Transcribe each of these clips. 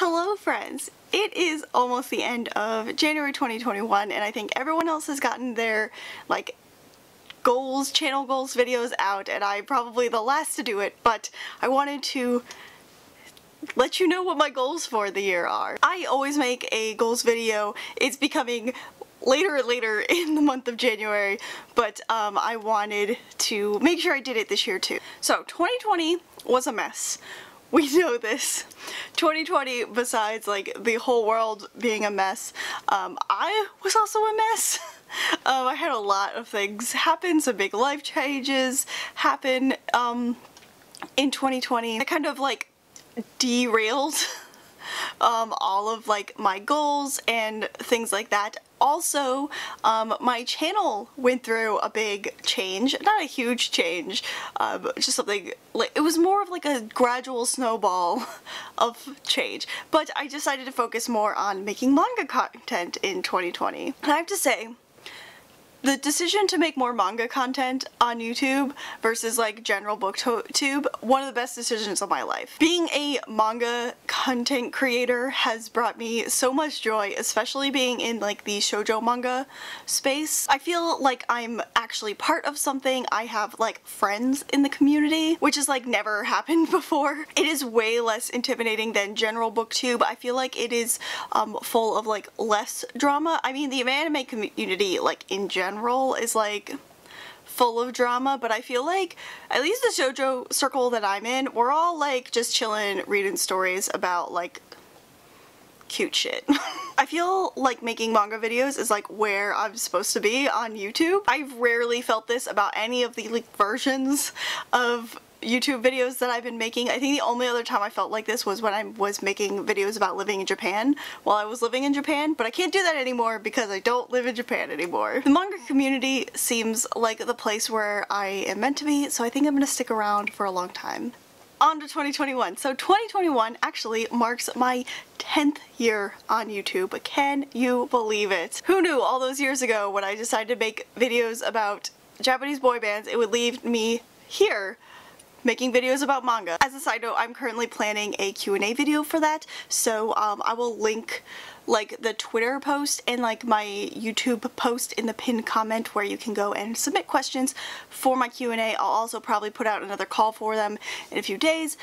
Hello friends! It is almost the end of January 2021 and I think everyone else has gotten their channel goals videos out, and I'm probably the last to do it, but I wanted to let you know what my goals for the year are. I always make a goals video. It's becoming later and later in the month of January, but I wanted to make sure I did it this year too. So 2020 was a mess. We know this. 2020, besides the whole world being a mess, I was also a mess. I had a lot of things happen, some big life changes happen in 2020. I kind of derailed all of my goals and things like that. Also, my channel went through a big change, not a huge change, just something it was more of a gradual snowball of change, but I decided to focus more on making manga content in 2020. And I have to say, the decision to make more manga content on YouTube versus general booktube, one of the best decisions of my life. Being a manga content creator has brought me so much joy, especially being in the shoujo manga space. I feel like I'm actually part of something. I have friends in the community, which has never happened before. It is way less intimidating than general booktube. I feel like it is full of less drama. I mean, the anime community in general is full of drama, but I feel at least the shoujo circle that I'm in, we're all just chilling, reading stories about cute shit. I feel making manga videos is where I'm supposed to be on YouTube. I've rarely felt this about any of the versions of YouTube videos that I've been making. I think the only other time I felt like this was when I was making videos about living in Japan while I was living in Japan, but I can't do that anymore because I don't live in Japan anymore. The manga community seems like the place where I am meant to be, so I think I'm gonna stick around for a long time. On to 2021. So 2021 actually marks my 10th year on YouTube. Can you believe it? Who knew all those years ago when I decided to make videos about Japanese boy bands, it would leave me here making videos about manga. As a side note, I'm currently planning a Q&A video for that, so I will link the Twitter post and my YouTube post in the pinned comment where you can go and submit questions for my Q&A. I'll also probably put out another call for them in a few days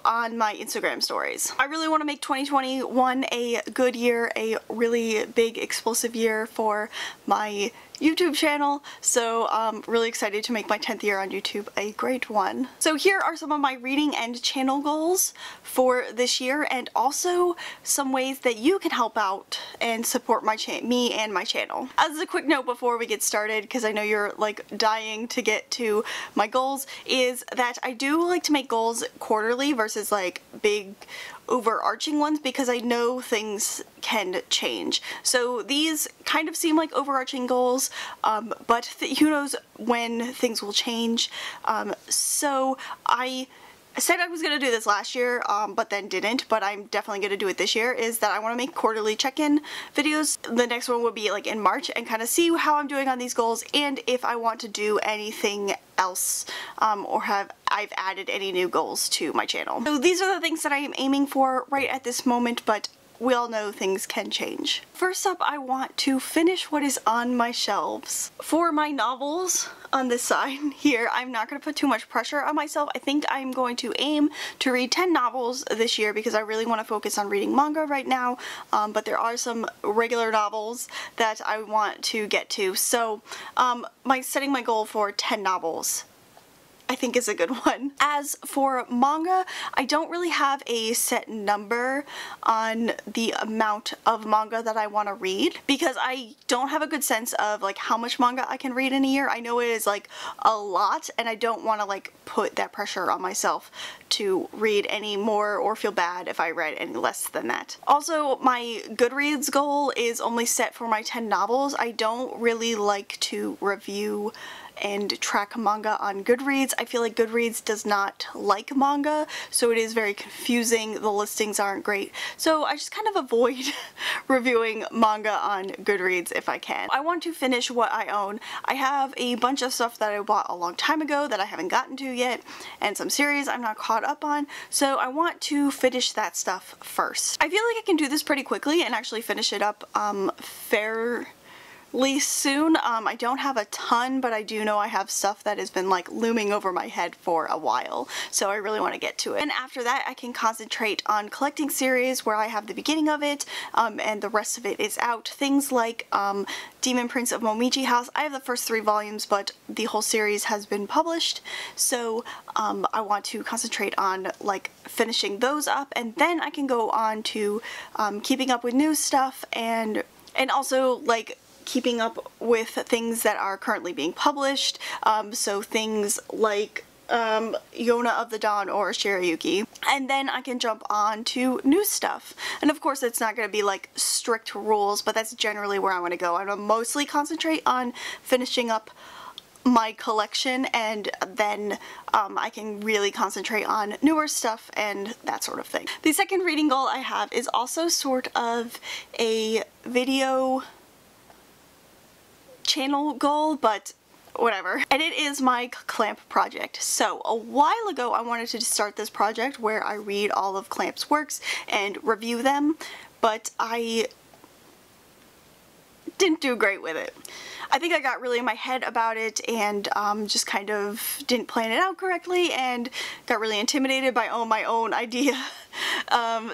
on my Instagram stories. I really want to make 2021 a good year, a really big explosive year for my YouTube channel, so I'm really excited to make my 10th year on YouTube a great one. So here are some of my reading and channel goals for this year, and also some ways that you can help out and support me and my channel. As a quick note before we get started, because I know you're dying to get to my goals, is that I do like to make goals quarterly versus big overarching ones, because I know things can change. So these kind of seem like overarching goals, but who knows when things will change. So I said I was going to do this last year, but then didn't, but I'm definitely going to do it this year, is that I want to make quarterly check-in videos. The next one will be in March, and kind of see how I'm doing on these goals, and if I want to do anything else, or I've added any new goals to my channel. So these are the things that I am aiming for right at this moment, but we all know things can change. First up, I want to finish what is on my shelves. For my novels on this side here, I'm not going to put too much pressure on myself. I think I'm going to aim to read 10 novels this year because I really want to focus on reading manga right now, but there are some regular novels that I want to get to. So setting my goal for 10 novels I think is a good one. As for manga, I don't really have a set number on the amount of manga that I want to read, because I don't have a good sense of how much manga I can read in a year. I know it is a lot, and I don't want to put that pressure on myself to read any more or feel bad if I read any less than that. Also, my Goodreads goal is only set for my 10 novels. I don't really like to review and track manga on Goodreads. I feel like Goodreads does not like manga, so it is very confusing. The listings aren't great. So I just kind of avoid reviewing manga on Goodreads if I can. I want to finish what I own. I have a bunch of stuff that I bought a long time ago that I haven't gotten to yet, and some series I'm not caught up on, so I want to finish that stuff first. I feel like I can do this pretty quickly and actually finish it up fairly soon. I don't have a ton, but I do know I have stuff that has been like looming over my head for a while, so I really want to get to it. And after that I can concentrate on collecting series where I have the beginning of it, and the rest of it is out. Things like Demon Prince of Momiji House. I have the first 3 volumes, but the whole series has been published, so I want to concentrate on like finishing those up, and then I can go on to keeping up with new stuff and also like keeping up with things that are currently being published, so things like Yona of the Dawn or Shirayuki, and then I can jump on to new stuff. And of course it's not going to be like strict rules, but that's generally where I want to go. I'm going to mostly concentrate on finishing up my collection, and then I can really concentrate on newer stuff and that sort of thing. The second reading goal I have is also sort of a video channel goal, but whatever. And it is my Clamp project. So a while ago I wanted to start this project where I read all of Clamp's works and review them, but I didn't do great with it. I think I got really in my head about it and just kind of didn't plan it out correctly and got really intimidated by my own idea.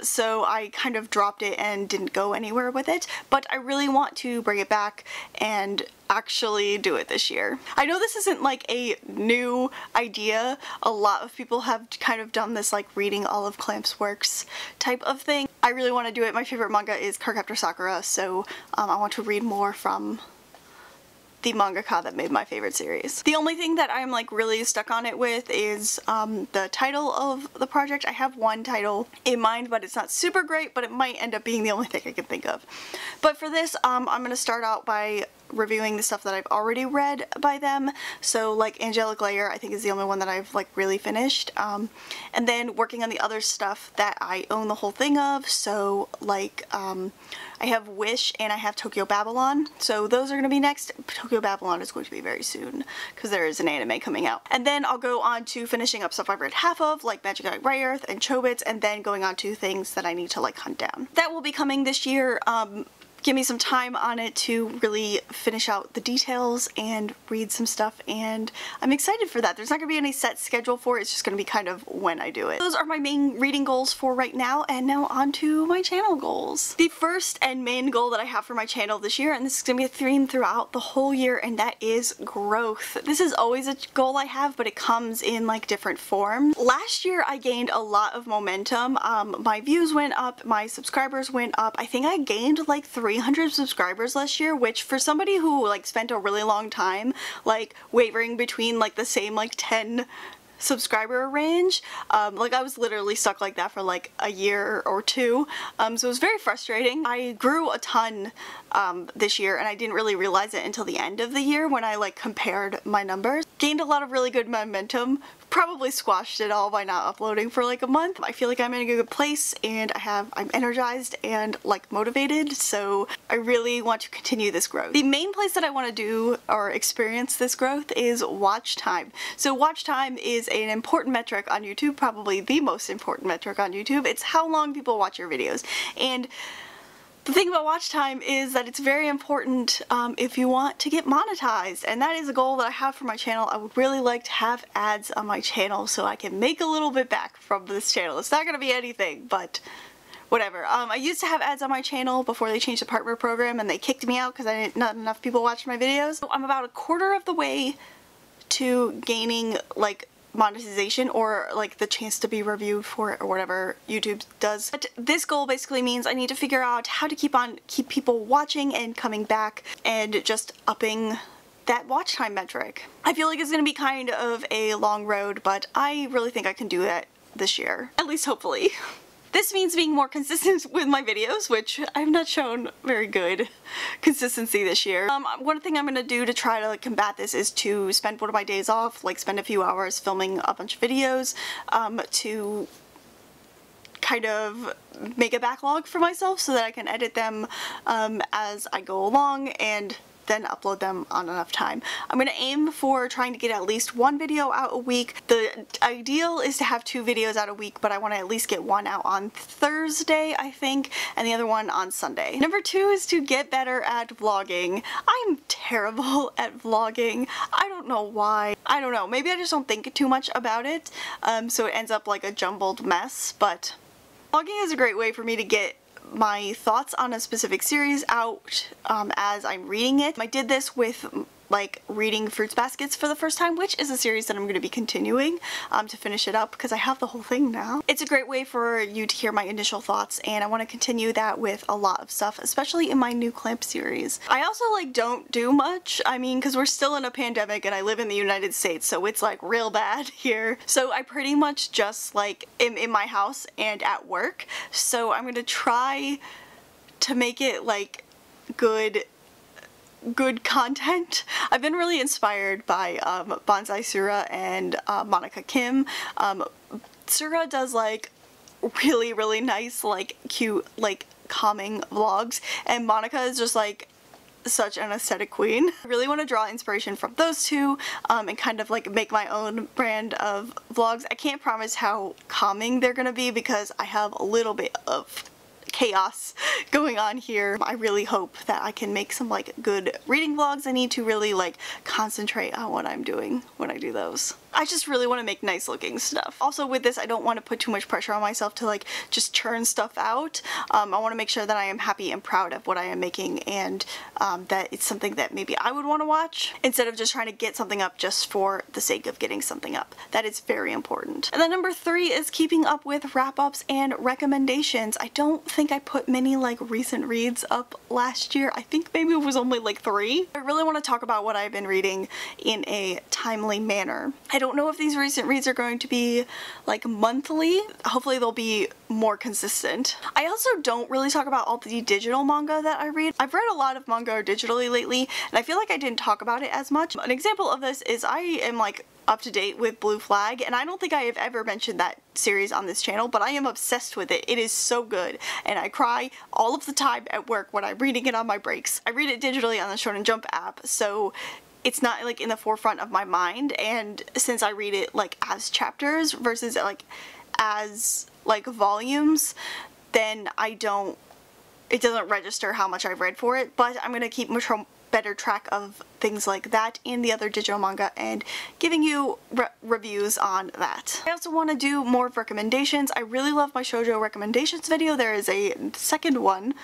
So I kind of dropped it and didn't go anywhere with it, but I really want to bring it back and actually do it this year. I know this isn't like a new idea. A lot of people have kind of done this like reading all of Clamp's works type of thing. I really want to do it. My favorite manga is Cardcaptor Sakura, so I want to read more from the mangaka that made my favorite series. The only thing that I'm like really stuck on it with is the title of the project. I have one title in mind, but it's not super great, but it might end up being the only thing I can think of. But for this, I'm gonna start out by reviewing the stuff that I've already read by them. So like Angelic Layer I think is the only one that I've like really finished, and then working on the other stuff that I own the whole thing of. So like I have Wish and I have Tokyo Babylon, so those are going to be next. Tokyo Babylon is going to be very soon because there is an anime coming out. And then I'll go on to finishing up stuff I've read half of, like Magic Knight Rayearth and Chobits, and then going on to things that I need to like hunt down. That will be coming this year. Give me some time on it to really finish out the details and read some stuff, and I'm excited for that. There's not going to be any set schedule for it, it's just going to be kind of when I do it. Those are my main reading goals for right now, and now on to my channel goals. The first and main goal that I have for my channel this year, and this is going to be a theme throughout the whole year, and that is growth. This is always a goal I have, but it comes in like different forms. Last year I gained a lot of momentum. My views went up, my subscribers went up. I think I gained like 300 subscribers last year, which for somebody who like spent a really long time like wavering between like the same like 10 subscriber range, like I was literally stuck like that for like a year or two, so it was very frustrating. I grew a ton this year, and I didn't really realize it until the end of the year when I like compared my numbers. Gained a lot of really good momentum, probably squashed it all by not uploading for like a month. I feel like I'm in a good place, and I'm energized and like motivated, so I really want to continue this growth. The main place that I want to do or experience this growth is watch time. So watch time is an important metric on YouTube, probably the most important metric on YouTube. It's how long people watch your videos, and the thing about watch time is that it's very important if you want to get monetized, and that is a goal that I have for my channel. I would really like to have ads on my channel so I can make a little bit back from this channel. It's not going to be anything, but whatever. I used to have ads on my channel before they changed the partner program, and they kicked me out because not enough people watched my videos. So I'm about a quarter of the way to gaining like monetization, or like the chance to be reviewed for it, or whatever YouTube does. But this goal basically means I need to figure out how to keep people watching and coming back, and just upping that watch time metric. I feel like it's gonna be kind of a long road, but I really think I can do that this year, at least hopefully. This means being more consistent with my videos, which I've not shown very good consistency this year. One thing I'm gonna do to try to like combat this is to spend one of my days off, like spend a few hours filming a bunch of videos, to kind of make a backlog for myself so that I can edit them as I go along and then upload them on enough time. I'm gonna aim for trying to get at least one video out a week. The ideal is to have 2 videos out a week, but I want to at least get one out on Thursday, I think, and the other one on Sunday. Number 2 is to get better at vlogging. I'm terrible at vlogging. I don't know why. I don't know. Maybe I just don't think too much about it, so it ends up like a jumbled mess, but vlogging is a great way for me to get my thoughts on a specific series out as I'm reading it. I did this with like reading Fruits Baskets for the first time, which is a series that I'm going to be continuing to finish it up because I have the whole thing now. It's a great way for you to hear my initial thoughts, and I want to continue that with a lot of stuff, especially in my new Clamp series. I also like don't do much, I mean, because we're still in a pandemic and I live in the United States, so it's like real bad here. So I pretty much just like am in my house and at work, so I'm going to try to make it like good content. I've been really inspired by Bonsai Sura and Monica Kim. Sura does like really nice, like cute, like calming vlogs, and Monica is just like such an aesthetic queen. I really want to draw inspiration from those two and kind of like make my own brand of vlogs. I can't promise how calming they're gonna be because I have a little bit of chaos going on here. I really hope that I can make some like good reading vlogs. I need to really like concentrate on what I'm doing when I do those. I just really want to make nice looking stuff. Also with this, I don't want to put too much pressure on myself to like just churn stuff out. I want to make sure that I am happy and proud of what I am making, and that it's something that maybe I would want to watch instead of just trying to get something up just for the sake of getting something up. That is very important. And then number 3 is keeping up with wrap-ups and recommendations. I don't think I put many like recent reads up last year. I think maybe it was only like 3. I really want to talk about what I've been reading in a timely manner. I don't know if these recent reads are going to be like monthly. Hopefully they'll be more consistent. I also don't really talk about all the digital manga that I read. I've read a lot of manga digitally lately, and I feel like I didn't talk about it as much. An example of this is I am like up to date with Blue Flag, and I don't think I have ever mentioned that series on this channel, but I am obsessed with it. It is so good, and I cry all of the time at work when I'm reading it on my breaks. I read it digitally on the Shonen Jump app, so it's not like in the forefront of my mind, and since I read it like as chapters versus like as like volumes, then it doesn't register how much I've read for it, but I'm gonna keep much better track of things like that in the other digital manga and giving you reviews on that. I also want to do more recommendations. I really love my shoujo recommendations video. There is a second one.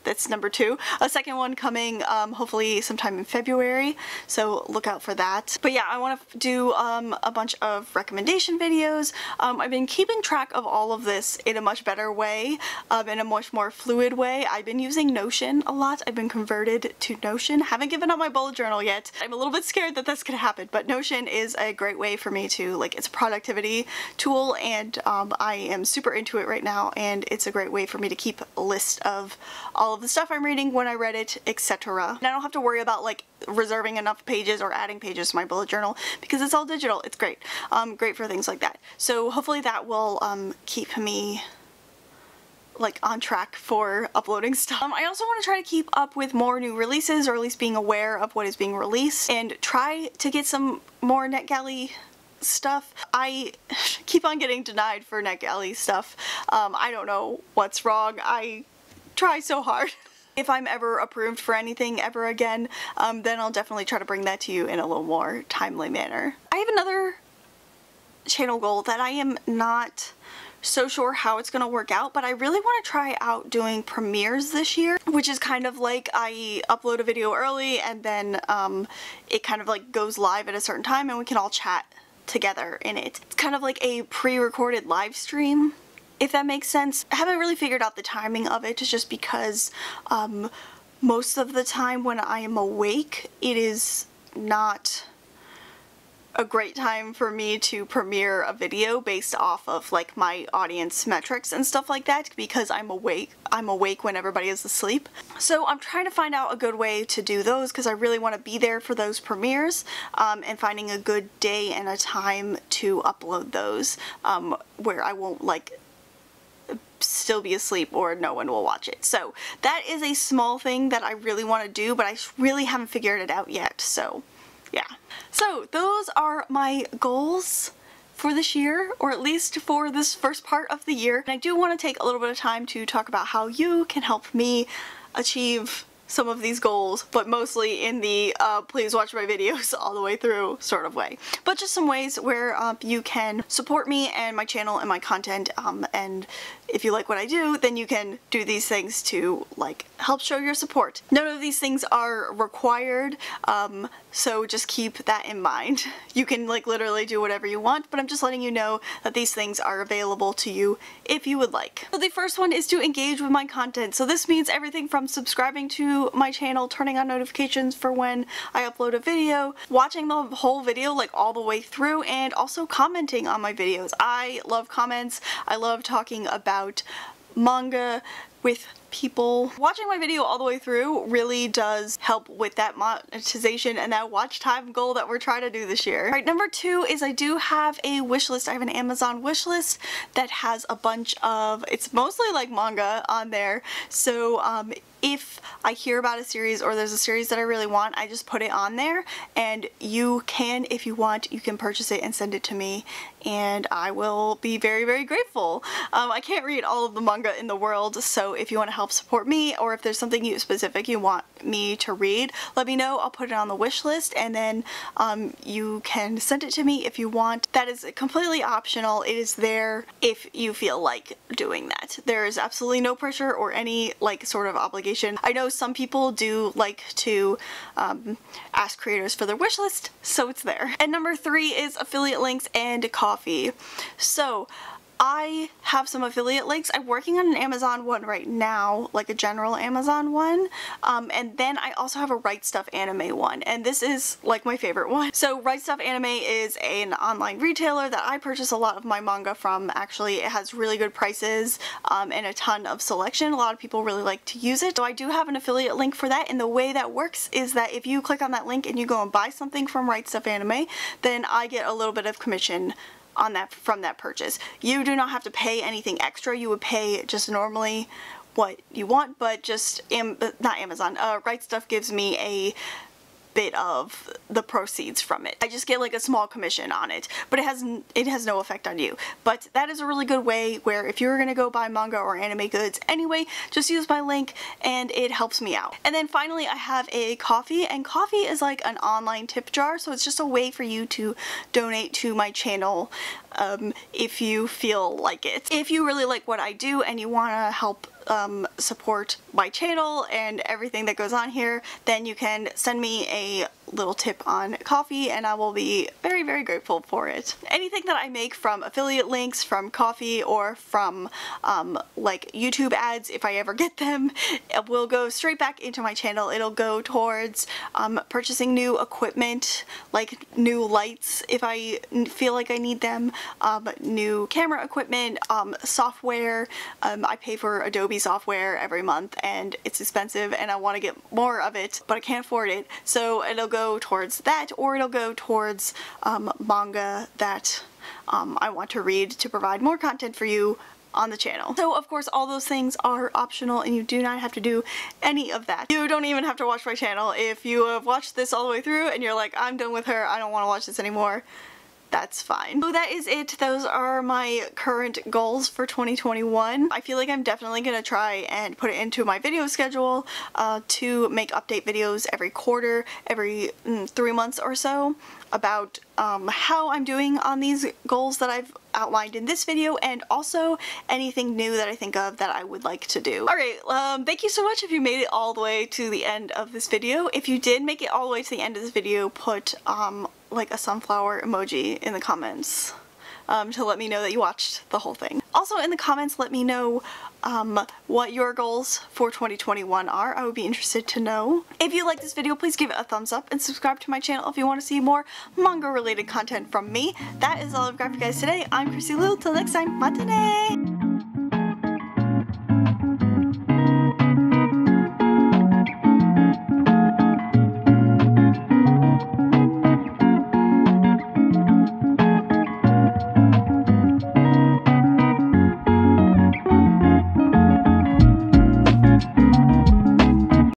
That's number 2. A second one coming hopefully sometime in February, so look out for that. But yeah, I want to do a bunch of recommendation videos. I've been keeping track of all of this in a much better way, in a much more fluid way. I've been using Notion a lot. I've been converted to Notion. Haven't given up my bullet journal yet. I'm a little bit scared that that's gonna happen, but Notion is a great way for me to, like, it's a productivity tool, and I am super into it right now, and it's a great way for me to keep a list of all of the stuff I'm reading, when I read it, etc. And I don't have to worry about like reserving enough pages or adding pages to my bullet journal because it's all digital. It's great. Great for things like that. So hopefully that will keep me like on track for uploading stuff. I also want to try to keep up with more new releases, or at least being aware of what is being released, and try to get some more NetGalley stuff. I keep on getting denied for NetGalley stuff. I don't know what's wrong. I try so hard. If I'm ever approved for anything ever again, then I'll definitely try to bring that to you in a little more timely manner. I have another channel goal that I am not so sure how it's gonna work out, but I really want to try out doing premieres this year, which is kind of like I upload a video early and then it kind of like goes live at a certain time and we can all chat together in it. It's kind of like a pre-recorded live stream, if that makes sense. I haven't really figured out the timing of it, just because most of the time when I am awake, it is not a great time for me to premiere a video based off of like my audience metrics and stuff like that, because I'm awake when everybody is asleep. So I'm trying to find out a good way to do those, because I really want to be there for those premieres, and finding a good day and a time to upload those, where I won't like still be asleep or no one will watch it. So that is a small thing that I really want to do, but I really haven't figured it out yet. So yeah. So those are my goals for this year, or at least for this first part of the year. And I do want to take a little bit of time to talk about how you can help me achieve some of these goals, but mostly in the please watch my videos all the way through sort of way. But just some ways where you can support me and my channel and my content, and if you like what I do, then you can do these things to like help show your support. None of these things are required, so just keep that in mind. You can like literally do whatever you want, but I'm just letting you know that these things are available to you if you would like. So the first one is to engage with my content. So this means everything from subscribing to my channel, turning on notifications for when I upload a video, watching the whole video like all the way through, and also commenting on my videos. I love comments. I love talking about manga with people. Watching my video all the way through really does help with that monetization and that watch time goal that we're trying to do this year. Alright, number 2 is I do have a wish list. I have an Amazon wish list that has a bunch of, it's mostly like manga on there, so if I hear about a series or there's a series that I really want, I just put it on there, and you can, if you want, you can purchase it and send it to me, and I will be very, very grateful. I can't read all of the manga in the world, so if you want to help support me, or if there's something specific you want me to read, let me know. I'll put it on the wish list, and then you can send it to me if you want. That is completely optional. It is there if you feel like doing that. There is absolutely no pressure or any like sort of obligation. I know some people do like to ask creators for their wish list, so it's there. And number 3 is affiliate links and coffee. So I have some affiliate links. I'm working on an Amazon one right now, like a general Amazon one, and then I also have a Right Stuff Anime one, and this is like my favorite one. So Right Stuff Anime is an online retailer that I purchase a lot of my manga from. Actually, it has really good prices and a ton of selection. A lot of people really like to use it. So I do have an affiliate link for that, and the way that works is that if you click on that link and you go and buy something from Right Stuff Anime, then I get a little bit of commission on that from that purchase. You do not have to pay anything extra. You would pay just normally what you want, but just not Amazon. Right Stuff gives me a bit of the proceeds from it. I just get like a small commission on it, but it has no effect on you. But that is a really good way where if you're gonna go buy manga or anime goods anyway, just use my link and it helps me out. And then finally I have a coffee, and coffee is like an online tip jar, so it's just a way for you to donate to my channel if you feel like it. If you really like what I do and you want to help support my channel and everything that goes on here, then you can send me a little tip on coffee and I will be very, very grateful for it. Anything that I make from affiliate links, from coffee, or from like YouTube ads, if I ever get them, it will go straight back into my channel. It'll go towards purchasing new equipment, like new lights if I feel like I need them, new camera equipment, software. I pay for Adobe software every month and it's expensive and I want to get more of it, but I can't afford it, so it'll go towards that, or it'll go towards manga that I want to read to provide more content for you on the channel. So of course all those things are optional and you do not have to do any of that. You don't even have to watch my channel. If you have watched this all the way through and you're like, I'm done with her, I don't want to watch this anymore, that's fine. So that is it. Those are my current goals for 2021. I feel like I'm definitely gonna try and put it into my video schedule to make update videos every quarter, every 3 months or so, about how I'm doing on these goals that I've outlined in this video, and also anything new that I think of that I would like to do. Alright, thank you so much if you made it all the way to the end of this video. If you did make it all the way to the end of this video, put like a sunflower emoji in the comments to let me know that you watched the whole thing. Also in the comments, let me know what your goals for 2021 are. I would be interested to know. If you like this video, please give it a thumbs up and subscribe to my channel if you want to see more manga related content from me. That is all I've got for you guys today. I'm Chrissy Lou. Till next time, matane!